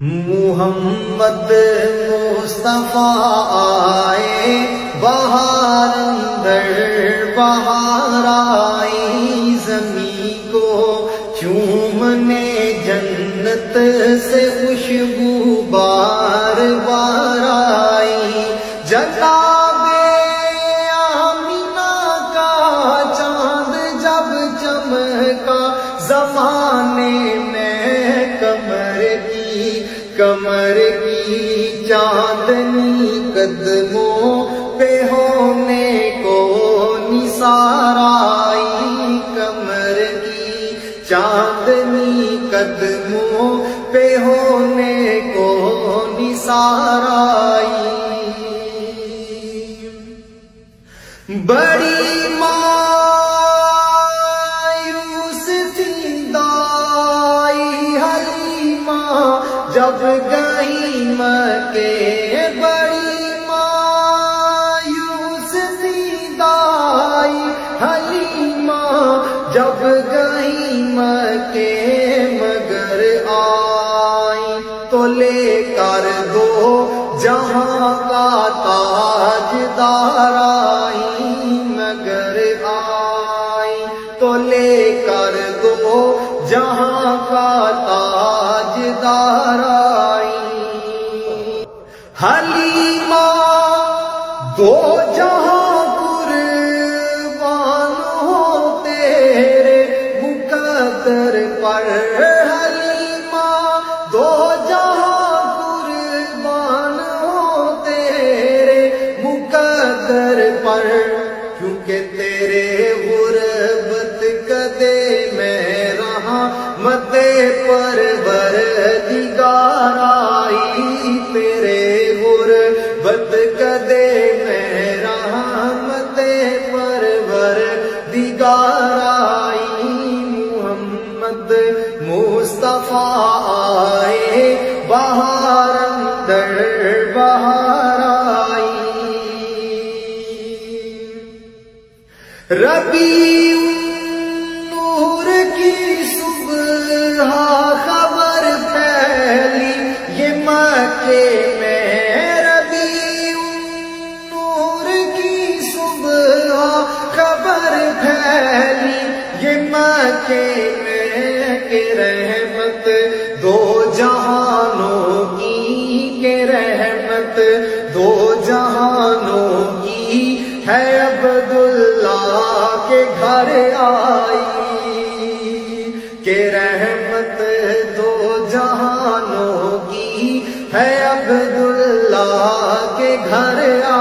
محمد مصطفیٰ آئے، بہار اندر بہار آئی، زمین کو چومنے جنت سے خوشبو بار بار آئی، جناب آمینہ کا چاند جب چمکا، زمانے میں کمر کی چاندنی قدموں پہ ہونے کو نثار آئی، کمر کی چاندنی قدموں پہ ہونے کو نثار آئی، بڑی جب گئی مکے، بڑی مایوس تھی دائی حلیمہ، جب گئی مکے مگر آئی تو لے کر دو جہاں کا تاجدار آئی، مگر آئی تو لے کر دو جہاں کا تاجدار آئی، حلیمہ دو جہاں قربان ہو تیرے مقدر پر، حلیمہ دو جہاں قربان ہو تیرے مقدر پر، کیونکہ تیرے غربت قدے میں رہا مد پروردگار آئی، تیرے غربت قدے میں رحمت پروردگار آئی، محمد مصطفیٰ آئے، بہار اندر بہار آئی، ربیع نور کی صبح خبر پھیلی یہ مکے میں، ربیع نور کی صبح خبر پھیلی یہ مکے میں، کہ رحمت دو جہانوں کی، کہ رحمت دو جہانوں کی ہے، عبداللہ کے گھر آئی، کہ رحمت دو جہانوں کی ہے، عبداللہ کے گھر آئی۔